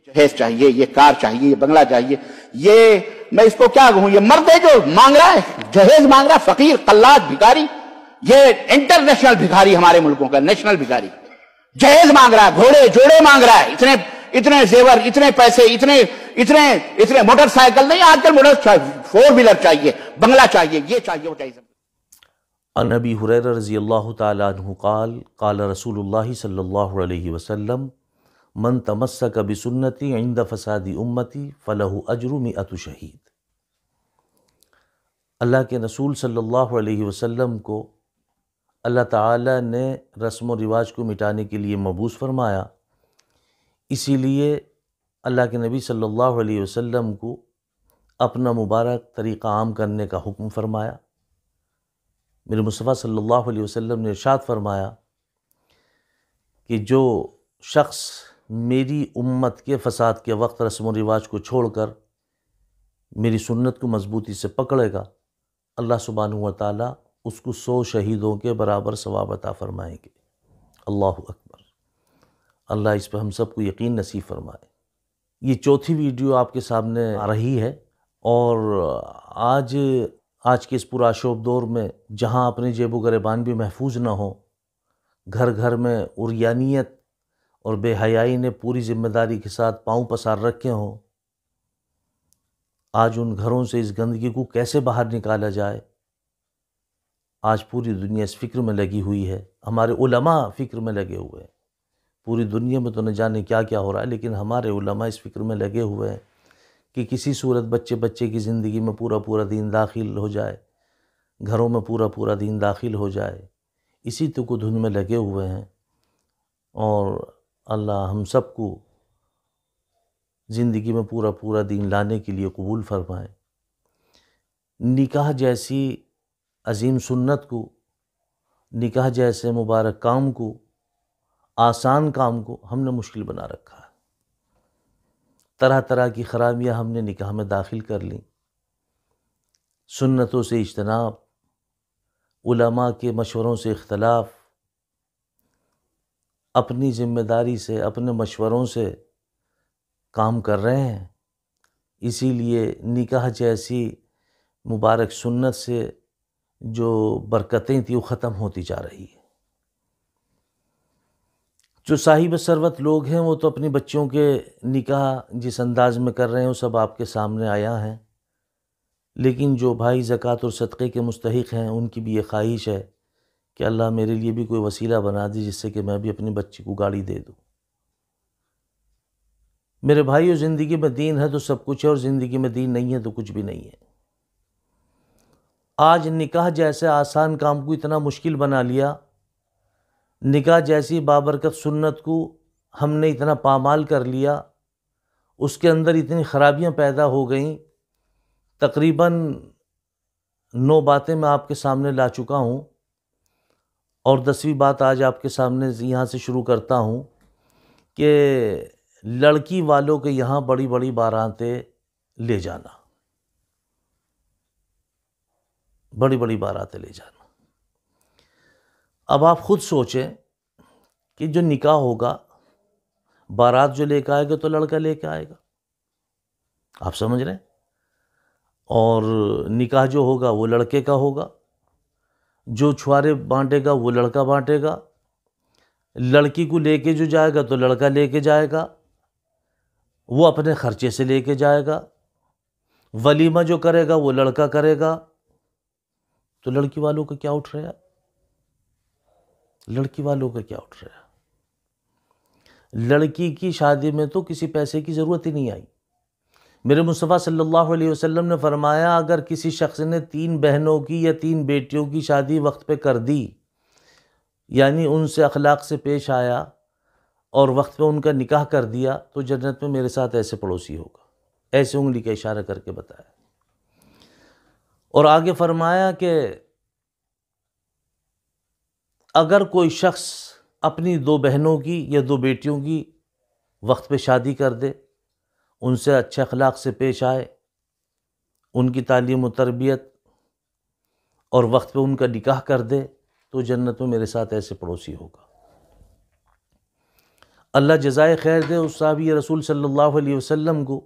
جہیز چاہیے، یہ کار چاہیے، یہ بنگلہ چاہیے، یہ میں اس کو کیا کہوں، یہ مرد ہے جو مانگ رہا ہے، جہیز مانگ رہا ہے، فقیر، قلات، بھکاری، یہ انٹرنیشنل بھکاری، ہمارے ملکوں کا نیشنل بھکاری جہیز مانگ رہا ہے، گھوڑے جوڑے مانگ رہا ہے، اتنے زیور، اتنے پیسے، اتنے موٹر سائیکل نہیں، آج کل موٹر 4 ویلر چاہیے، بنگلہ چاہیے، یہ چاہیے، وہ چاہیے۔ عن ابی ہریرہ رضی اللہ تعالی عنہ قال قال رسول اللہ صلی اللہ علیہ وسلم من تمسک بسنتی عند فساد امتی فلہ اجر 100 شہید۔ اللہ کے رسول صلی اللہ علیہ وسلم کو اللہ تعالیٰ نے رسم و رواج کو مٹانے کے لیے مبعوث فرمایا، اسی لیے اللہ کے نبی صلی اللہ علیہ وسلم کو اپنا مبارک طریقہ عام کرنے کا حکم فرمایا۔ میرے مصطفیٰ صلی اللہ علیہ وسلم نے ارشاد فرمایا کہ جو شخص میری امت کے فساد کے وقت رسم و رواج کو چھوڑ کر میری سنت کو مضبوطی سے پکڑے گا، اللہ سبحانہ و تعالیٰ اس کو 100 شہیدوں کے برابر ثواب عطا فرمائیں گے۔ اللہ اکبر، اللہ اس پہ ہم سب کو یقین نصیب فرمائے۔ یہ چوتھی ویڈیو آپ کے سامنے آ رہی ہے، اور آج کے اس پرآشوب دور میں جہاں اپنے جیب و گریبان بھی محفوظ نہ ہوں، گھر گھر میں عریانیت اور بے حیائی نے پوری ذمہ داری کے ساتھ پاؤں پسار رکھے ہوں، آج ان گھروں سے اس گندگی کو کیسے باہر نکالا جائے، آج پوری دنیا اس فکر میں لگی ہوئی ہے، ہمارے علماء فکر میں لگے ہوئے ہیں۔ پوری دنیا میں تو نہ جانے کیا کیا ہو رہا ہے، لیکن ہمارے علماء اس فکر میں لگے ہوئے ہیں کہ کسی صورت بچے کی زندگی میں پورا دین داخل ہو جائے، گھروں میں پورا دین داخل ہو جائے، اسی تو کو دھن میں لگے ہوئے ہیں۔ اور اللہ ہم سب کو زندگی میں پورا دین لانے کے لیے قبول فرمائے۔ نکاح جیسی عظیم سنت کو، نکاح جیسے مبارک کام کو، آسان کام کو ہم نے مشکل بنا رکھا ہے۔ طرح کی خرابیاں ہم نے نکاح میں داخل کر لیں، سنتوں سے اجتناب، علماء کے مشوروں سے اختلاف، اپنی ذمہ داری سے، اپنے مشوروں سے کام کر رہے ہیں، اسی لیے نکاح جیسی مبارک سنت سے جو برکتیں تھیں وہ ختم ہوتی جا رہی ہیں۔ جو صاحب ثروت لوگ ہیں وہ تو اپنی بچیوں کے نکاح جس انداز میں کر رہے ہیں وہ سب آپ کے سامنے آیا ہیں، لیکن جو بھائی زکوٰۃ اور صدقے کے مستحق ہیں ان کی بھی یہ خواہش ہے کہ اللہ میرے لیے بھی کوئی وسیلہ بنا دی جس سے کہ میں بھی اپنی بچی کو گاڑی دے دوں۔ میرے بھائیو، زندگی میں دین ہے تو سب کچھ ہے، اور زندگی میں دین نہیں ہے تو کچھ بھی نہیں ہے۔ آج نکاح جیسے آسان کام کو اتنا مشکل بنا لیا، نکاح جیسی بابرکت سنت کو ہم نے اتنا پامال کر لیا، اس کے اندر اتنی خرابیاں پیدا ہو گئیں۔ تقریباً 9 باتیں میں آپ کے سامنے لا چکا ہوں، اور 10ویں بات آج آپ کے سامنے یہاں سے شروع کرتا ہوں کہ لڑکی والوں کے یہاں بڑی باراتیں لے جانا، بڑی باراتیں لے جانا۔ اب آپ خود سوچیں کہ جو نکاح ہوگا، بارات جو لے کے آئے گا تو لڑکا لے کے آئے گا، آپ سمجھ رہے ہیں، اور نکاح جو ہوگا وہ لڑکے کا ہوگا، جو چھوارے بانٹے گا وہ لڑکا بانٹے گا، لڑکی کو لے کے جو جائے گا تو لڑکا لے کے جائے گا، وہ اپنے خرچے سے لے کے جائے گا، ولیمہ جو کرے گا وہ لڑکا کرے گا۔ تو لڑکی والوں کا کیا اٹھ رہا ہے؟ لڑکی والوں کا کیا اٹھ رہا ہے؟ لڑکی کی شادی میں تو کسی پیسے کی ضرورت ہی نہیں آئی۔ میرے مصطفیٰ صلی اللہ علیہ وسلم نے فرمایا، اگر کسی شخص نے 3 بہنوں کی یا 3 بیٹیوں کی شادی وقت پہ کر دی، یعنی ان سے اخلاق سے پیش آیا اور وقت پہ ان کا نکاح کر دیا، تو جنت میں میرے ساتھ ایسے پڑوسی ہوگا، ایسے انگلی کا اشارہ کر کے بتایا۔ اور آگے فرمایا کہ اگر کوئی شخص اپنی 2 بہنوں کی یا 2 بیٹیوں کی وقت پہ شادی کر دے، ان سے اچھے اخلاق سے پیش آئے، ان کی تعلیم و تربیت اور وقت پہ ان کا نکاح کر دے، تو جنت میں میرے ساتھ ایسے پڑوسی ہوگا۔ اللہ جزائے خیر دے اس صحابی رسول صلی اللہ علیہ وسلم کو۔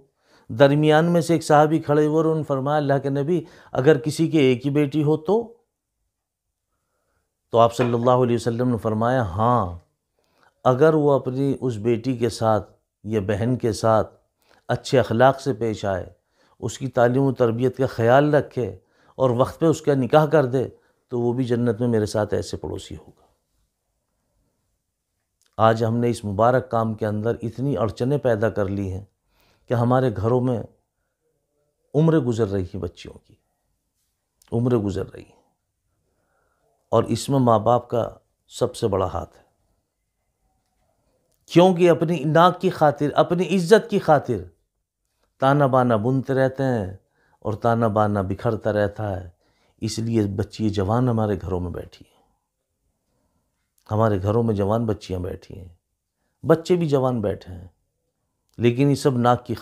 درمیان میں سے ایک صحابی کھڑے ہوئے اور انہوں نے فرمایا اللہ کے نبی اگر کسی کے ایک ہی بیٹی ہو تو آپ صلی اللہ علیہ وسلم نے فرمایا ہاں، اگر وہ اپنی اس بیٹی کے ساتھ یا بہن کے ساتھ اچھے اخلاق سے پیش آئے، اس کی تعلیم و تربیت کا خیال رکھے اور وقت پہ اس کا نکاح کر دے تو وہ بھی جنت میں میرے ساتھ ایسے پڑوسی ہوگا۔ آج ہم نے اس مبارک کام کے اندر اتنی اڑچنیں پیدا کر لی ہیں کہ ہمارے گھروں میں عمریں گزر رہی ہیں، بچیوں کی عمریں گزر رہی ہیں، اور اس میں ماں باپ کا سب سے بڑا ہاتھ ہے، کیونکہ اپنی ناک کی خاطر، اپنی عزت کی خاطر تانا بانا بنتے رہتے ہیں اور تانا بانا بکھرتا رہتا ہے۔ اس لیے بچی جوان ہمارے گھروں میں بیٹھی ہیں، ہمارے گھروں میں جوان بچیاں بیٹھی ہیں، بچے بھی جوان بیٹھے ہیں، لیکن یہ سب ناک کی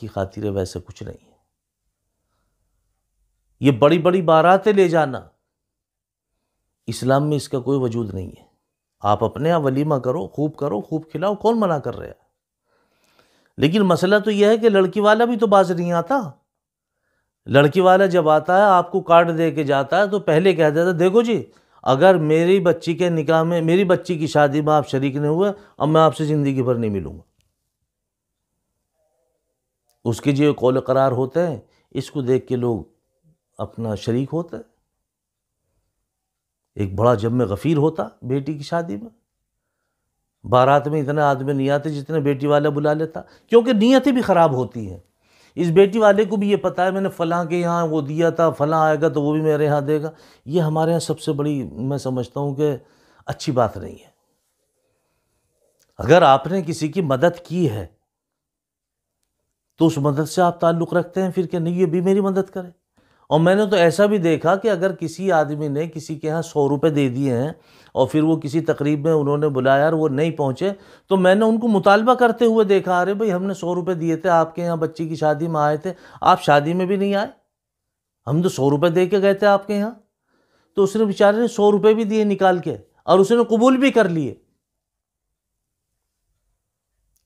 خاطر ہے، ویسے کچھ نہیں ہے۔ یہ بڑی بڑی باراتیں لے جانا اسلام میں اس کا کوئی وجود نہیں ہے۔ آپ اپنے یہاں ولیمہ کرو، خوب کھلاؤ، کون منع کر رہا ہے؟ لیکن مسئلہ تو یہ ہے کہ لڑکی والا بھی تو باز نہیں آتا۔ لڑکی والا جب آتا ہے آپ کو کارڈ دے کے جاتا ہے تو پہلے کہہ دیتا ہے دیکھو جی اگر میری بچی کے نکاح میں، میری بچی کی شادی میں آپ شریک نہیں ہوئے، اب میں آپ سے زندگی بھر نہیں ملوں گا۔ اس کے جو قول قرار ہوتے ہیں اس کو دیکھ کے لوگ اپنا شریک ہوتے ہیں۔ ایک بڑا جم غفیر ہوتا بیٹی کی شادی میں، بارات میں اتنے آدمی نہیں آتے جتنے بیٹی والا بلا لیتا، کیونکہ نیتیں بھی خراب ہوتی ہیں۔ اس بیٹی والے کو بھی یہ پتہ ہے میں نے فلاں کے یہاں وہ دیا تھا، فلاں آئے گا تو وہ بھی میرے یہاں دے گا۔ یہ ہمارے یہاں سب سے بڑی میں سمجھتا ہوں کہ اچھی بات نہیں ہے۔ اگر آپ نے کسی کی مدد کی ہے تو اس مدد سے آپ تعلق رکھتے ہیں، پھر کہ نہیں یہ بھی میری مدد کرے۔ اور میں نے تو ایسا بھی دیکھا کہ اگر کسی آدمی نے کسی کے ہاں 100 روپے دے دیے ہیں اور پھر وہ کسی تقریب میں انہوں نے بلایا اور وہ نہیں پہنچے تو میں نے ان کو مطالبہ کرتے ہوئے دیکھا، ارے بھئی ہم نے 100 روپے دیے تھے، آپ کے یہاں بچی کی شادی میں آئے تھے، آپ شادی میں بھی نہیں آئے، ہم تو 100 روپے دے کے گئے تھے آپ کے یہاں۔ تو اس نے بیچارے نے 100 روپے بھی دیے نکال کے اور اس نے قبول بھی کر لیے۔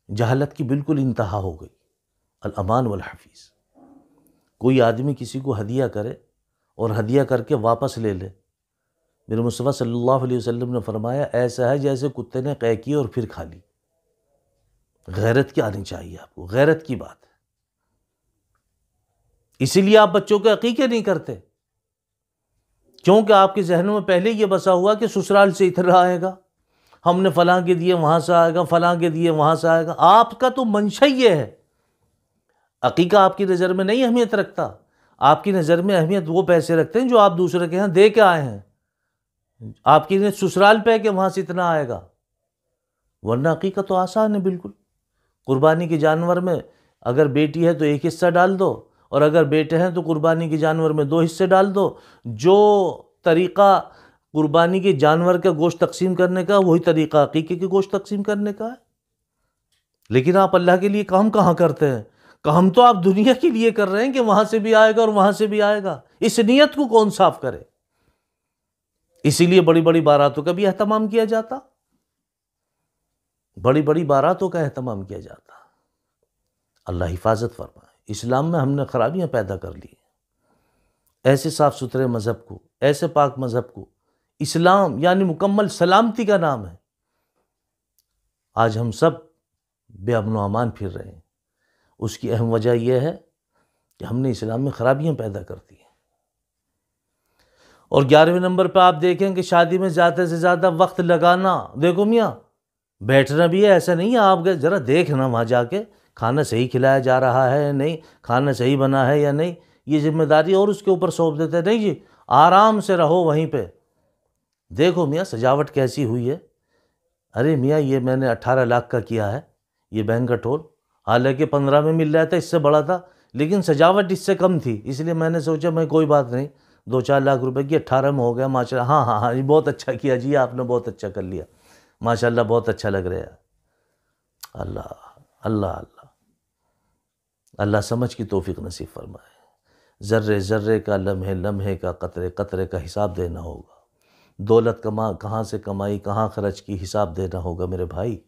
جہالت کی بالکل انتہا ہو گئی۔ الامان والحفیظ۔ کوئی آدمی کسی کو ہدیہ کرے اور ہدیہ کر کے واپس لے لے، میرے مصطفیٰ صلی اللہ علیہ وسلم نے فرمایا ایسا ہے جیسے کتے نے قے کی اور پھر کھا لی۔ غیرت کی آنی چاہیے آپ کو، غیرت کی بات ہے۔ اسی لیے آپ بچوں کے عقیقے نہیں کرتے، کیونکہ آپ کے ذہنوں میں پہلے یہ بسا ہوا کہ سسرال سے اتنا آئے گا، ہم نے فلاں کے دیے وہاں سے آئے گا، فلاں کے دیے وہاں سے آئے گا۔ آپ کا تو منشا یہ ہے۔ عقیقہ آپ کی نظر میں نہیں اہمیت رکھتا، آپ کی نظر میں اہمیت وہ پیسے رکھتے ہیں جو آپ دوسرے کے ہاں دے کے آئے ہیں۔ آپ کی نیت سسرال پہ کہ وہاں سے اتنا آئے گا، ورنہ عقیقہ تو آسان ہے بالکل۔ قربانی کے جانور میں اگر بیٹی ہے تو ایک حصہ ڈال دو، اور اگر بیٹے ہیں تو قربانی کے جانور میں 2 حصے ڈال دو۔ جو طریقہ قربانی کے جانور کا گوشت تقسیم کرنے کا وہی طریقہ عقیقے کے گوشت تقسیم کرنے کا ہے۔ لیکن آپ اللہ کے لیے کام کہاں کرتے ہیں؟ کام تو آپ دنیا کے لیے کر رہے ہیں کہ وہاں سے بھی آئے گا اور وہاں سے بھی آئے گا۔ اس نیت کو کون صاف کرے؟ اسی لیے بڑی بڑی باراتوں کا بھی اہتمام کیا جاتا، بڑی بڑی باراتوں کا اہتمام کیا جاتا۔ اللہ حفاظت فرمائے۔ اسلام میں ہم نے خرابیاں پیدا کر لی، ایسے صاف ستھرے مذہب کو، ایسے پاک مذہب کو، اسلام یعنی مکمل سلامتی کا نام ہے، آج ہم سب بے امن و امان پھر رہے ہیں۔ اس کی اہم وجہ یہ ہے کہ ہم نے اسلام میں خرابیاں پیدا کر دی ہیں۔ اور 11ویں نمبر پہ آپ دیکھیں کہ شادی میں زیادہ سے زیادہ وقت لگانا۔ دیکھو میاں بیٹھنا بھی ہے، ایسا نہیں ہے، آپ ذرا دیکھنا وہاں جا کے کھانا صحیح کھلایا جا رہا ہے یا نہیں، کھانا صحیح بنا ہے یا نہیں، یہ ذمہ داری اور اس کے اوپر سونپ دیتے ہیں۔ نہیں جی آرام سے رہو وہیں پہ، دیکھو میاں سجاوٹ کیسی ہوئی ہے، ارے میاں یہ میں نے 18 لاکھ کا کیا ہے یہ بینکٹ ہال، حالانکہ 15 میں مل رہا تھا، اس سے بڑا تھا، لیکن سجاوٹ اس سے کم تھی، اس لیے میں نے سوچا میں کوئی بات نہیں 2-4 لاکھ روپے کی 18 میں ہو گیا ماشاءاللہ۔ ہاں یہ بہت اچھا کیا جی، آپ نے بہت اچھا کر لیا ماشاءاللہ، بہت اچھا لگ رہا ہے۔ اللہ اللہ اللہ اللہ سمجھ کی توفیق نصیب فرمائے۔ ذرے ذرے کا، لمحے لمحے کا، قطرے قطرے کا حساب دینا ہوگا۔ دولت کہاں سے کمائی، کہاں خرچ کی، حساب دینا ہوگا میرے بھائی۔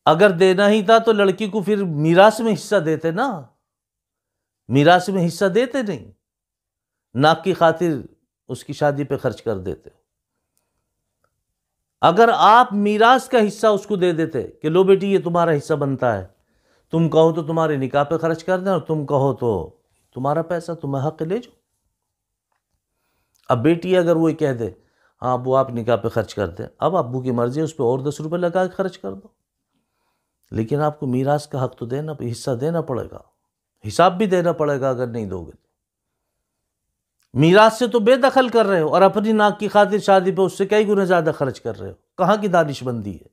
اگر دینا ہی تھا تو لڑکی کو پھر میراث میں حصہ دیتے نا، میراث میں حصہ دیتے نہیں، ناک کی خاطر اس کی شادی پہ خرچ کر دیتے۔ اگر آپ میراث کا حصہ اس کو دے دیتے کہ لو بیٹی یہ تمہارا حصہ بنتا ہے، تم کہو تو تمہارے نکاح پہ خرچ کر دیں اور تم کہو تو تمہارا پیسہ تمہیں حق لے جاؤ۔ اب بیٹی اگر وہ کہہ دے ہاں ابو آپ نکاح پہ خرچ کر دیں، اب ابو کی مرضی ہے، اس پہ اور 10 روپے لگا کے خرچ کر دو، لیکن آپ کو میراث کا حق تو دینا، حصہ دینا پڑے گا، حساب بھی دینا پڑے گا اگر نہیں دو گے۔ میراث سے تو بے دخل کر رہے ہو اور اپنی ناک کی خاطر شادی پہ اس سے کئی گنے زیادہ خرچ کر رہے ہو۔ کہاں کی دانش مندی ہے،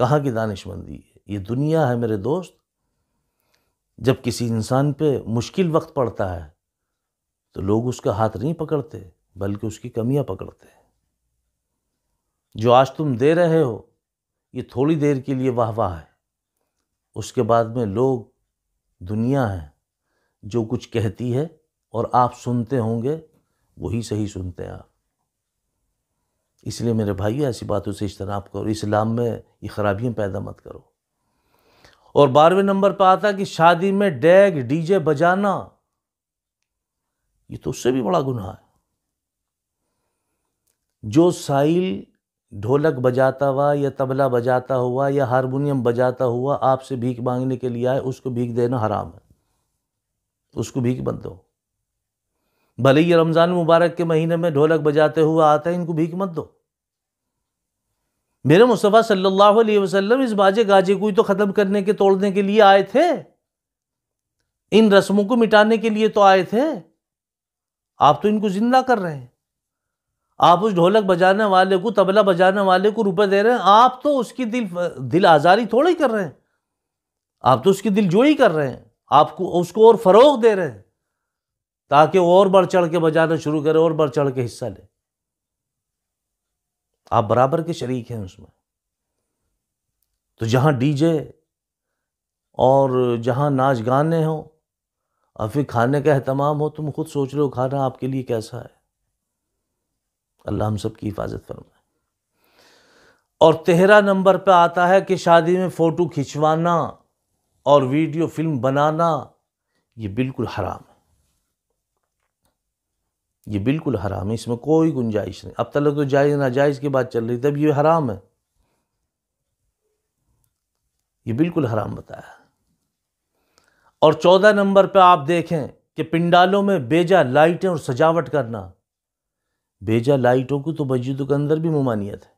کہاں کی دانش مندی ہے؟ یہ دنیا ہے میرے دوست۔ جب کسی انسان پہ مشکل وقت پڑتا ہے تو لوگ اس کا ہاتھ نہیں پکڑتے بلکہ اس کی کمیاں پکڑتے ہیں۔ جو آج تم دے رہے ہو یہ تھوڑی دیر کے لیے واہ واہ ہے، اس کے بعد میں لوگ، دنیا ہے جو کچھ کہتی ہے اور آپ سنتے ہوں گے وہی صحیح سنتے ہیں آپ۔ اس لیے میرے بھائی ایسی باتوں سے اجتناب کرو، اسلام میں یہ خرابیاں پیدا مت کرو۔ اور 12ویں نمبر پہ آتا ہے کہ شادی میں ڈیگ ڈی جے بجانا، یہ تو اس سے بھی بڑا گناہ ہے۔ جو سائل ڈھولک بجاتا ہوا یا طبلہ بجاتا ہوا یا ہارمونیم بجاتا ہوا آپ سے بھیک مانگنے کے لیے آئے، اس کو بھیک دینا حرام ہے، اس کو بھیک مت دو۔ بھلے یہ رمضان مبارک کے مہینے میں ڈھولک بجاتے ہوئے آتا ہے، ان کو بھیک مت دو۔ میرے مصطفیٰ صلی اللہ علیہ وسلم اس باجے گاجے کو ہی تو ختم کرنے کے، توڑنے کے لیے آئے تھے، ان رسموں کو مٹانے کے لیے تو آئے تھے۔ آپ تو ان کو زندہ کر رہے ہیں۔ آپ اس ڈھولک بجانے والے کو، طبلہ بجانے والے کو روپے دے رہے ہیں، آپ تو اس کی دل آزاری تھوڑا ہی کر رہے ہیں، آپ تو اس کی دل جوئی کر رہے ہیں، آپ کو اس کو اور فروغ دے رہے ہیں تاکہ وہ اور بڑھ چڑھ کے بجانا شروع کرے اور بڑھ چڑھ کے حصہ لے۔ آپ برابر کے شریک ہیں اس میں۔ تو جہاں ڈی جے اور جہاں ناچ گانے ہوں اور پھر کھانے کا اہتمام ہو، تم خود سوچ رہے ہو کھانا آپ کے لیے کیسا ہے۔ اللہ ہم سب کی حفاظت فرمائے۔ اور 13 نمبر پہ آتا ہے کہ شادی میں فوٹو کھنچوانا اور ویڈیو فلم بنانا یہ بالکل حرام ہے، یہ بالکل حرام ہے، اس میں کوئی گنجائش نہیں۔ اب تک تو جائز ناجائز کی بات چل رہی تھی، اب یہ حرام ہے، یہ بالکل حرام بتایا۔ اور 14 نمبر پہ آپ دیکھیں کہ پنڈالوں میں بیجا لائٹیں اور سجاوٹ کرنا، بیجا لائٹوں کو تو مسجدوں کے اندر بھی ممانعت ہے،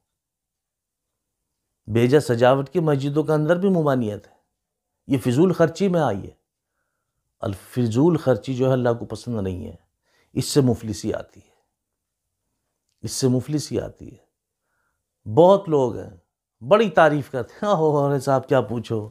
بیجا سجاوٹ کی مسجدوں کے اندر بھی ممانعت ہے، یہ فضول خرچی میں آئی ہے۔ الفضول خرچی جو ہے اللہ کو پسند نہیں ہے، اس سے مفلسی آتی ہے، اس سے مفلسی آتی ہے۔ بہت لوگ ہیں بڑی تعریف کرتے ہیں، ارے صاحب کیا پوچھو،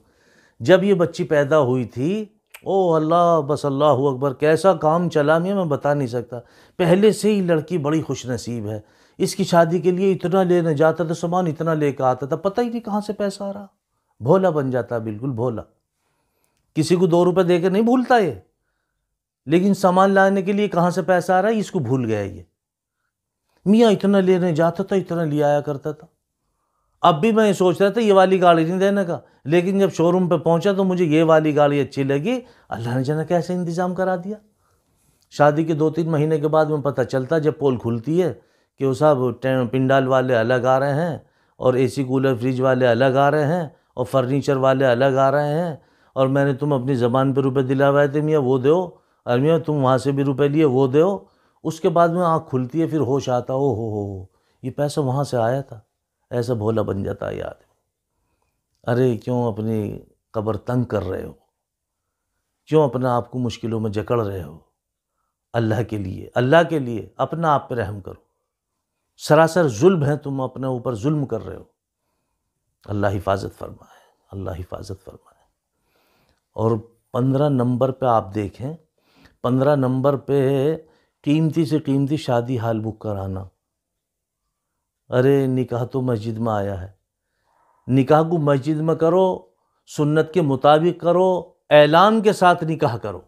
جب یہ بچی پیدا ہوئی تھی او اللہ بس اللہ اکبر کیسا کام چلا میں بتا نہیں سکتا، پہلے سے ہی لڑکی بڑی خوش نصیب ہے، اس کی شادی کے لیے اتنا لینے جاتا تھا، سامان اتنا لے کے آتا تھا، پتہ ہی نہیں کہاں سے پیسہ آ رہا، بھولا بن جاتا، بالکل بھولا، کسی کو 2 روپے دے کے نہیں بھولتا یہ، لیکن سامان لانے کے لیے کہاں سے پیسہ آ رہا ہے اس کو بھول گیا یہ۔ میاں اتنا لینے جاتا تھا، اتنا لے آیا کرتا تھا، اب بھی میں سوچ رہا تھا یہ والی گاڑی نہیں دینے کا، لیکن جب شو روم پہ پہنچا تو مجھے یہ والی گاڑی اچھی لگی، اللہ نے جانا کیسے انتظام کرا دیا۔ شادی کے 2-3 مہینے کے بعد میں پتہ چلتا جب پول کھلتی ہے کہ وہ صاحب پنڈال والے الگ آ رہے ہیں اور اے سی کولر فریج والے الگ آ رہے ہیں اور فرنیچر والے الگ آ رہے ہیں، اور میں نے تم اپنی زبان پہ روپے دلاوائے تھے میاں وہ دو، اور میاں تم وہاں سے بھی روپے لیے وہ دو۔ اس کے بعد میں آنکھ کھلتی ہے، پھر ہوش آتا، او ہو یہ پیسہ وہاں سے آیا تھا، ایسا بھولا بن جاتا ہے آدمی۔ ارے کیوں اپنی قبر تنگ کر رہے ہو، کیوں اپنا آپ کو مشکلوں میں جکڑ رہے ہو؟ اللہ کے لیے، اللہ کے لیے اپنا آپ پہ رحم کرو، سراسر ظلم ہے، تم اپنے اوپر ظلم کر رہے ہو۔ اللہ حفاظت فرمائے، اللہ حفاظت فرمائے۔ اور 15 نمبر پہ آپ دیکھیں، 15 نمبر پہ قیمتی سے قیمتی شادی ہال بک کرانا۔ ارے نکاح تو مسجد میں آیا ہے، نکاح کو مسجد میں کرو، سنت کے مطابق کرو، اعلان کے ساتھ نکاح کرو۔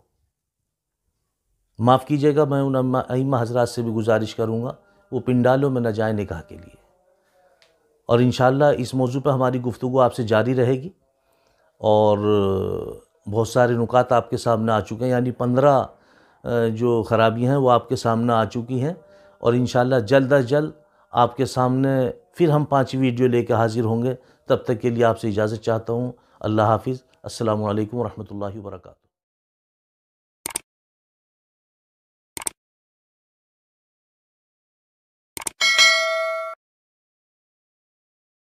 معاف کیجیے گا، میں ان ائمہ حضرات سے بھی گزارش کروں گا وہ پنڈالوں میں نہ جائیں نکاح کے لیے۔ اور انشاءاللہ اس موضوع پہ ہماری گفتگو آپ سے جاری رہے گی، اور بہت سارے نکات آپ کے سامنے آ چکے ہیں، یعنی 15 جو خرابیاں ہیں وہ آپ کے سامنے آ چکی ہیں، اور انشاءاللہ جلد از جلد آپ کے سامنے پھر ہم 5 ویڈیو لے کے حاضر ہوں گے۔ تب تک کے لیے آپ سے اجازت چاہتا ہوں۔ اللہ حافظ۔ السلام علیکم ورحمۃ اللہ وبرکاتہ۔